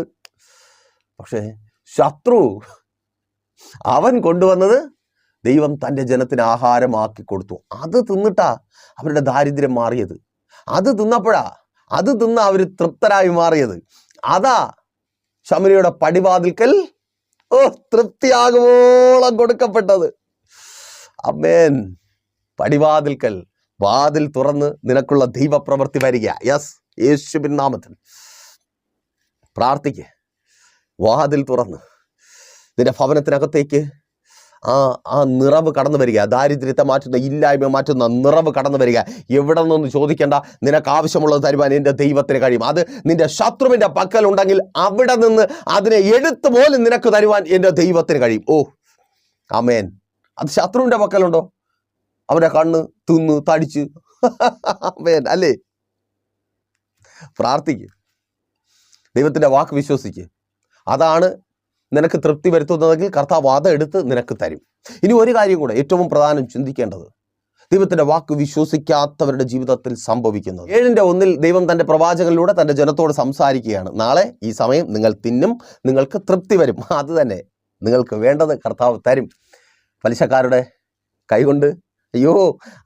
പക്ഷേ ശത്രു അവൻ കൊണ്ടുവന്നത് ദൈവം തൻ്റെ ജനത്തിന് ആഹാരമാക്കി കൊടുത്തു. അത് തിന്നിട്ടാ അവരുടെ ദാരിദ്ര്യം മാറിയത്. അത് തിന്നപ്പോഴാ, അത് തിന്ന അവർ തൃപ്തരായി മാറിയത്. അതാ ശമരിയുടെ പടിവാതിൽക്കൽ തൃപ്തിയാകുവോളം കൊടുക്കപ്പെട്ടത്. അമേൻ. പടിവാതിൽക്കൽ വാതിൽ തുറന്ന് നിനക്കുള്ള ദൈവപ്രവൃത്തി വരിക. യെസ്, യേശുവിൻ നാമത്തിൽ പ്രാർത്ഥിക്ക്. വാതിൽ തുറന്ന് നിന്റെ ഭവനത്തിനകത്തേക്ക് ആ നിറവ് കടന്നു വരിക. ദാരിദ്ര്യത്തെ മാറ്റുന്ന, ഇല്ലായ്മ മാറ്റുന്ന നിറവ് കടന്നു വരിക. എവിടെ നിന്നൊന്ന് ചോദിക്കേണ്ട, നിനക്ക് ആവശ്യമുള്ളത് തരുവാൻ എൻ്റെ ദൈവത്തിന് കഴിയും. അത് നിന്റെ ശത്രുവിൻ്റെ പക്കലുണ്ടെങ്കിൽ അവിടെ നിന്ന് അതിനെ എടുത്തു പോലും നിനക്ക് തരുവാൻ എൻ്റെ ദൈവത്തിന് കഴിയും. ഓ ആമേൻ. അത് ശത്രുവിൻ്റെ പക്കലുണ്ടോ? അവൻ്റെ കണ്ണ് തിന്ന് തടിച്ച് ആമേൻ അല്ലേ? പ്രാർത്ഥിക്കുക, ദൈവത്തിൻ്റെ വാക്ക് വിശ്വസിക്കുക. അതാണ് നിനക്ക് തൃപ്തി വരുത്തുന്നതെങ്കിൽ കർത്താവ് അതെടുത്ത് നിനക്ക് തരും. ഇനി ഒരു കാര്യം കൂടെ ഏറ്റവും പ്രധാനം ചിന്തിക്കേണ്ടത്, ദൈവത്തിൻ്റെ വാക്ക് വിശ്വസിക്കാത്തവരുടെ ജീവിതത്തിൽ സംഭവിക്കുന്നത്. 7:1 ദൈവം തൻ്റെ പ്രവാചകനിലൂടെ തൻ്റെ ജനത്തോട് സംസാരിക്കുകയാണ്. നാളെ ഈ സമയം നിങ്ങൾ തിന്നും, നിങ്ങൾക്ക് തൃപ്തി വരും. അത് തന്നെ നിങ്ങൾക്ക് വേണ്ടത് കർത്താവ് തരും. പലിശക്കാരുടെ കൈകൊണ്ട് അയ്യോ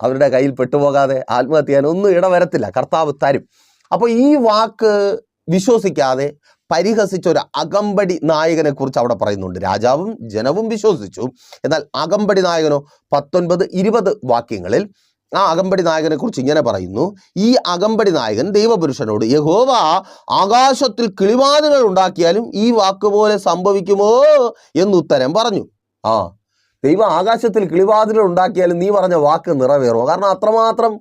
അവരുടെ കയ്യിൽ പെട്ടുപോകാതെ ആത്മഹത്യ ചെയ്യാൻ ഒന്നും ഇടവരത്തില്ല. കർത്താവ് തരും. അപ്പോൾ ഈ വാക്ക് വിശ്വസിക്കാതെ പരിഹസിച്ച ഒരു അകമ്പടി നായകനെ കുറിച്ച് അവിടെ പറയുന്നുണ്ട്. രാജാവും ജനവും വിശ്വസിച്ചു, എന്നാൽ അകമ്പടി നായകനോ 19-20 വാക്യങ്ങളിൽ ആ അകമ്പടി നായകനെ കുറിച്ച് ഇങ്ങനെ പറയുന്നു. ഈ അകമ്പടി നായകൻ ദൈവപുരുഷനോട്, യഹോവ ആകാശത്തിൽ കിളിവാതിലുകൾ ഉണ്ടാക്കിയാലും ഈ വാക്ക് പോലെ സംഭവിക്കുമോ എന്നുത്തരം പറഞ്ഞു. ദൈവം ആകാശത്തിൽ കിളിവാതിലുകൾ ഉണ്ടാക്കിയാലും നീ പറഞ്ഞ വാക്ക് നിറവേറുമോ? കാരണം അത്രമാത്രം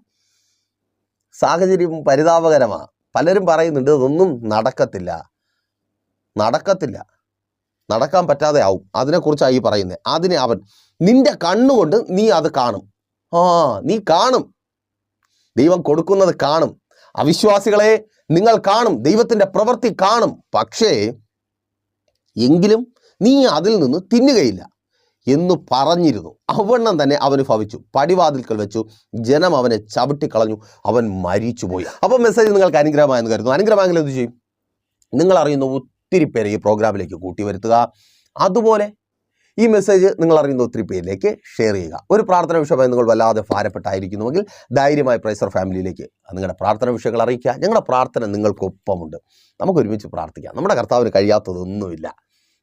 സാഹചര്യം പരിതാപകരമാണ്. പലരും പറയുന്നുണ്ട് ഇതൊന്നും നടക്കത്തില്ല, നടക്കാൻ പറ്റാതെ ആവും. അതിനെക്കുറിച്ചാണ് ഈ പറയുന്നത്. അതിനെ അവൻ നിന്റെ കണ്ണുകൊണ്ട് നീ അത് കാണും. നീ കാണും, ദൈവം കൊടുക്കുന്നത് കാണും. അവിശ്വാസികളെ നിങ്ങൾ കാണും, ദൈവത്തിൻ്റെ പ്രവൃത്തി കാണും. പക്ഷേ എങ്കിലും നീ അതിൽ നിന്ന് തിന്നുകയില്ല എന്ന് പറഞ്ഞിരുന്നു. അവണ്ണം തന്നെ അവന് ഭവിച്ചു. പടിവാതിൽക്കൽ വെച്ചു ജനം അവനെ ചവിട്ടിക്കളഞ്ഞു, അവൻ മരിച്ചുപോയി. അപ്പം മെസ്സേജ് നിങ്ങൾക്ക് അനുഗ്രഹമായെന്ന് കരുതുന്നു. അനുഗ്രഹമായെങ്കിൽ എന്ത് ചെയ്യും? നിങ്ങൾ അറിയുന്ന ഒത്തിരി പേരെ ഈ പ്രോഗ്രാമിലേക്ക് കൂട്ടി വരുത്തുക. അതുപോലെ ഈ മെസ്സേജ് നിങ്ങൾ അറിയുന്ന ഒത്തിരി പേരിലേക്ക് ഷെയർ ചെയ്യുക. ഒരു പ്രാർത്ഥന വിഷയമായി നിങ്ങൾ വല്ലാതെ ഭാരപ്പെട്ടായിരിക്കുന്നുവെങ്കിൽ ധൈര്യമായി പ്രൈസർ ഫാമിലിയിലേക്ക് നിങ്ങളുടെ പ്രാർത്ഥന വിഷയങ്ങൾ അറിയിക്കുക. ഞങ്ങളുടെ പ്രാർത്ഥന നിങ്ങൾക്കൊപ്പമുണ്ട്. നമുക്ക് ഒരുമിച്ച് പ്രാർത്ഥിക്കാം. നമ്മുടെ കർത്താവിന് കഴിയാത്തതൊന്നുമില്ല.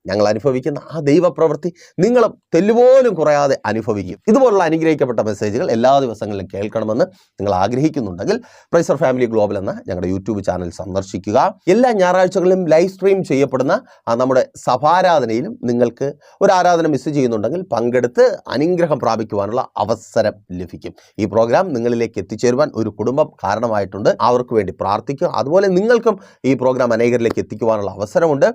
ഞങ്ങൾ അനുഭവിക്കുന്ന ആ ദൈവപ്രവൃത്തി നിങ്ങളും തെല്ലുപോലും കുറയാതെ അനുഭവിക്കും. ഇതുപോലുള്ള അനുഗ്രഹിക്കപ്പെട്ട മെസ്സേജുകൾ എല്ലാ ദിവസങ്ങളിലും കേൾക്കണമെന്ന് നിങ്ങൾ ആഗ്രഹിക്കുന്നുണ്ടെങ്കിൽ പ്രൈസർ ഫാമിലി ഗ്ലോബൽ എന്ന ഞങ്ങളുടെ യൂട്യൂബ് ചാനൽ സന്ദർശിക്കുക. എല്ലാ ഞായറാഴ്ചകളിലും ലൈവ് സ്ട്രീം ചെയ്യപ്പെടുന്ന നമ്മുടെ സഭാരാധനയിലും നിങ്ങൾക്ക് ഒരു ആരാധന മിസ് ചെയ്യുന്നുണ്ടെങ്കിൽ പങ്കെടുത്ത് അനുഗ്രഹം പ്രാപിക്കുവാനുള്ള അവസരം ലഭിക്കും. ഈ പ്രോഗ്രാം നിങ്ങളിലേക്ക് എത്തിച്ചേരുവാൻ ഒരു കുടുംബം കാരണമായിട്ടുണ്ട്. അവർക്ക് വേണ്ടി പ്രാർത്ഥിക്കുക. അതുപോലെ നിങ്ങൾക്കും ഈ പ്രോഗ്രാം അനേകരിലേക്ക് എത്തിക്കുവാനുള്ള അവസരമുണ്ട്.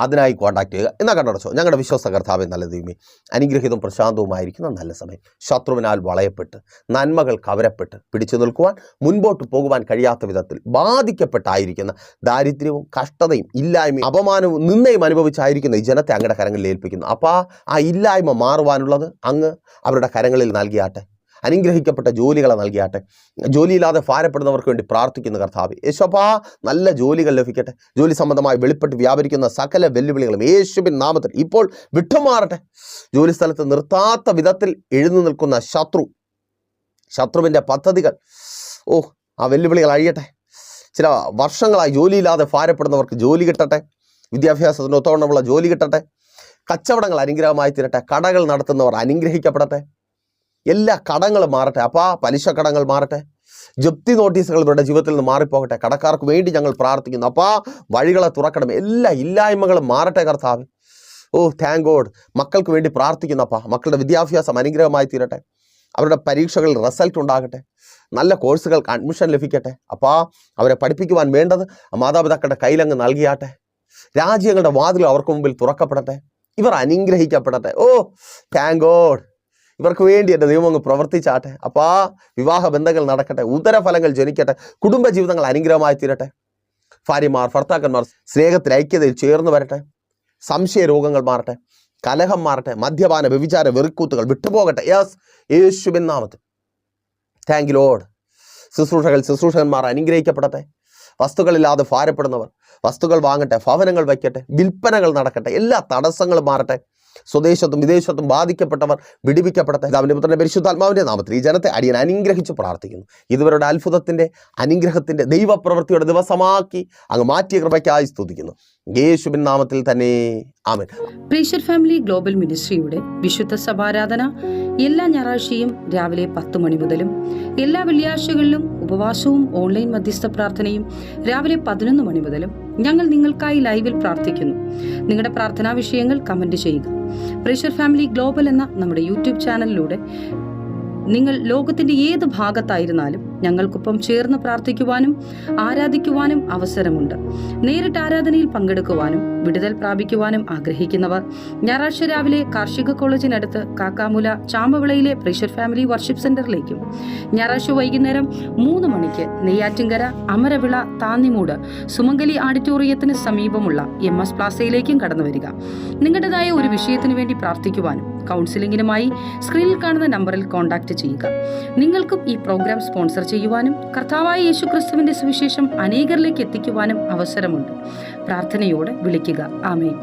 അതിനായി കോൺടാക്ട് ചെയ്യുക. എന്നാൽ കണ്ടടച്ചോ, ഞങ്ങളുടെ വിശ്വാസ കർത്താവേ നല്ല ദൈവമേ, അനുഗ്രഹീതവും പ്രശാന്തവുമായിരിക്കുന്ന നല്ല സമയം, ശത്രുവിനാൽ വളയപ്പെട്ട് നന്മകൾ കവരപ്പെട്ട് പിടിച്ചു നിൽക്കുവാൻ, മുൻപോട്ട് പോകുവാൻ കഴിയാത്ത വിധത്തിൽ ബാധിക്കപ്പെട്ടായിരിക്കുന്ന ദാരിദ്ര്യവും കഷ്ടതയും ഇല്ലായ്മയും അപമാനവും നിന്നയും അനുഭവിച്ചായിരിക്കുന്ന ഈ ജനത്തെ അങ്ങയുടെ കരങ്ങളിൽ ഏൽപ്പിക്കുന്നു. അപ്പോൾ ആ ഇല്ലായ്മ മാറുവാനുള്ളത് അങ്ങ് അവരുടെ കരങ്ങളിൽ നൽകിയാട്ടെ. അനുഗ്രഹിക്കപ്പെട്ട ജോലികളെ നൽകിയാട്ടെ. ജോലിയില്ലാതെ ഭാരപ്പെടുന്നവർക്ക് വേണ്ടി പ്രാർത്ഥിക്കുന്ന കർത്താവേ, യേശുവാ നല്ല ജോലികൾ ലഭിക്കട്ടെ. ജോലി സംബന്ധമായി വെളിപ്പെട്ട് വ്യാപരിക്കുന്ന സകല വെല്ലുവിളികളും യേശുവിൻ നാമത്തിൽ ഇപ്പോൾ വിട്ടുമാറട്ടെ. ജോലി സ്ഥലത്ത് നിർത്താത്ത വിധത്തിൽ എഴുന്നു നിൽക്കുന്ന ശത്രുവിൻ്റെ പദ്ധതികൾ ആ വെല്ലുവിളികൾ അഴിയട്ടെ. ചില വർഷങ്ങളായി ജോലിയില്ലാതെ ഭാരപ്പെടുന്നവർക്ക് ജോലി കിട്ടട്ടെ. വിദ്യാഭ്യാസത്തിന് ഒത്തവണ്ണമുള്ള ജോലി കിട്ടട്ടെ. കച്ചവടങ്ങൾ അനുഗ്രഹമായി തീരട്ടെ. കടകൾ നടത്തുന്നവർ അനുഗ്രഹിക്കപ്പെടട്ടെ. എല്ലാ കടങ്ങളും മാറട്ടെ. അപ്പോൾ പലിശ കടങ്ങൾ മാറട്ടെ. ജപ്തി നോട്ടീസുകൾ ഇവരുടെ ജീവിതത്തിൽ നിന്ന് മാറിപ്പോകട്ടെ. കടക്കാർക്ക് വേണ്ടി ഞങ്ങൾ പ്രാർത്ഥിക്കുന്നു. അപ്പോൾ വഴികളെ തുറക്കണം. എല്ലാ ഇല്ലായ്മകളും മാറട്ടെ കർത്താവ്. Thank God. മക്കൾക്ക് വേണ്ടി പ്രാർത്ഥിക്കുന്നു. അപ്പോൾ മക്കളുടെ വിദ്യാഭ്യാസം അനുഗ്രഹമായി തീരട്ടെ. അവരുടെ പരീക്ഷകളിൽ റിസൾട്ട് ഉണ്ടാകട്ടെ. നല്ല കോഴ്സുകൾക്ക് അഡ്മിഷൻ ലഭിക്കട്ടെ. അപ്പോൾ അവരെ പഠിപ്പിക്കുവാൻ വേണ്ടത് മാതാപിതാക്കളുടെ കയ്യിലങ്ങ് നൽകിയാട്ടെ. രാജ്യങ്ങളുടെ വാതിൽ അവർക്ക് മുമ്പിൽ തുറക്കപ്പെടട്ടെ. ഇവർ അനുഗ്രഹിക്കപ്പെടട്ടെ. Thank God. ഇവർക്ക് വേണ്ടി എൻ്റെ ദൈവം അങ്ങ് പ്രവർത്തിച്ചാട്ടെ. അപ്പോൾ വിവാഹ ബന്ധങ്ങൾ നടക്കട്ടെ. ഉദരഫലങ്ങൾ ജനിക്കട്ടെ. കുടുംബജീവിതങ്ങൾ അനുഗ്രഹമായി തീരട്ടെ. ഭാര്യമാർ ഭർത്താക്കന്മാർ സ്നേഹത്തിൽ ഐക്യതയിൽ ചേർന്ന് വരട്ടെ. സംശയ രോഗങ്ങൾ മാറട്ടെ. കലഹം മാറട്ടെ. മദ്യപാന വ്യഭിചാര വെറിക്കൂത്തുകൾ വിട്ടുപോകട്ടെ. യേശുവിൻ നാമത്തിൽ താങ്ക് യു ലോർഡ്. ശുശ്രൂഷകന്മാർ അനുഗ്രഹിക്കപ്പെടട്ടെ. വസ്തുക്കളില്ലാതെ ഭാരപ്പെടുന്നവർ വസ്തുക്കൾ വാങ്ങട്ടെ. ഭവനങ്ങൾ വയ്ക്കട്ടെ. വിൽപ്പനകൾ നടക്കട്ടെ. എല്ലാ തടസ്സങ്ങളും മാറട്ടെ. സ്വദേശത്തും വിദേശത്തും ബാധിക്കപ്പെട്ടവർ വിടിവിക്കപ്പെടട്ടെ. പിതാവിന്റെ പുത്രന്റെ പരിശുദ്ധാത്മാവിന്റെ നാമത്തിൽ ഈ ജനത്തെ അടിയൻ അനുഗ്രഹിച്ച് പ്രാർത്ഥിക്കുന്നു. ഇതുവരുടെ അത്ഭുതത്തിന്റെ അനുഗ്രഹത്തിന്റെ ദൈവപ്രവൃത്തിയുടെ ദിവസമാക്കി അങ്ങ് മാറ്റിയ കൃപയ്ക്കായി സ്തുതിക്കുന്നു. യേശുവിൻ നാമത്തിൽ തന്നെ ആമേൻ. പ്രേഷർ ഫാമിലി ഗ്ലോബൽ മിനിസ്ട്രിയുടെ വിശുദ്ധ സഭാരാധന എല്ലാ ഞായറാഴ്ചയും രാവിലെ 10 മണി മുതലും എല്ലാ വെള്ളിയാഴ്ചകളിലും ഉപവാസവും ഓൺലൈൻ മധ്യസ്ഥ പ്രാർത്ഥനയും രാവിലെ 11 മണി മുതലും ഞങ്ങൾ നിങ്ങൾക്കായി ലൈവിൽ പ്രാർത്ഥിക്കുന്നു. നിങ്ങളുടെ പ്രാർത്ഥനാ വിഷയങ്ങൾ കമന്റ് ചെയ്യുക. പ്രേഷർ ഫാമിലി ഗ്ലോബൽ എന്ന നമ്മുടെ യൂട്യൂബ് ചാനലിലൂടെ നിങ്ങൾ ലോകത്തിന്റെ ഏത് ഭാഗത്തായിരുന്നാലും ഞങ്ങൾക്കൊപ്പം ചേർന്ന് പ്രാർത്ഥിക്കുവാനും ആരാധിക്കുവാനും അവസരമുണ്ട്. നേരിട്ട് ആരാധനയിൽ പങ്കെടുക്കുവാനും വിടുതൽ പ്രാപിക്കുവാനും ആഗ്രഹിക്കുന്നവർ ഞായറാഴ്ച രാവിലെ കാർഷിക കോളേജിനടുത്ത് കാക്കാമുല ചാമ്പവിളയിലെ പ്രേഷർ ഫാമിലി വർഷിപ്പ് സെന്ററിലേക്കും ഞായറാഴ്ച വൈകുന്നേരം 3 മണിക്ക് നെയ്യാറ്റിൻകര അമരവിള താന്നിമൂട് സുമംഗലി ഓഡിറ്റോറിയത്തിന് സമീപമുള്ള MS പ്ലാസയിലേക്കും കടന്നു വരിക. നിങ്ങളുടേതായ ഒരു വിഷയത്തിനു വേണ്ടി പ്രാർത്ഥിക്കുവാനും കൗൺസിലിംഗിനുമായി സ്ക്രീനിൽ കാണുന്ന നമ്പറിൽ കോൺടാക്ട് ചെയ്യുക. നിങ്ങൾക്കും ഈ പ്രോഗ്രാം സ്പോൺസർ ചെയ്യുവാനും കർത്താവായ യേശുക്രിസ്തുവിന്റെ സുവിശേഷം അനേകരിലേക്ക് എത്തിക്കുവാനും അവസരമുണ്ട്. പ്രാർത്ഥനയോടെ വിളിക്കുക. ആമേൻ.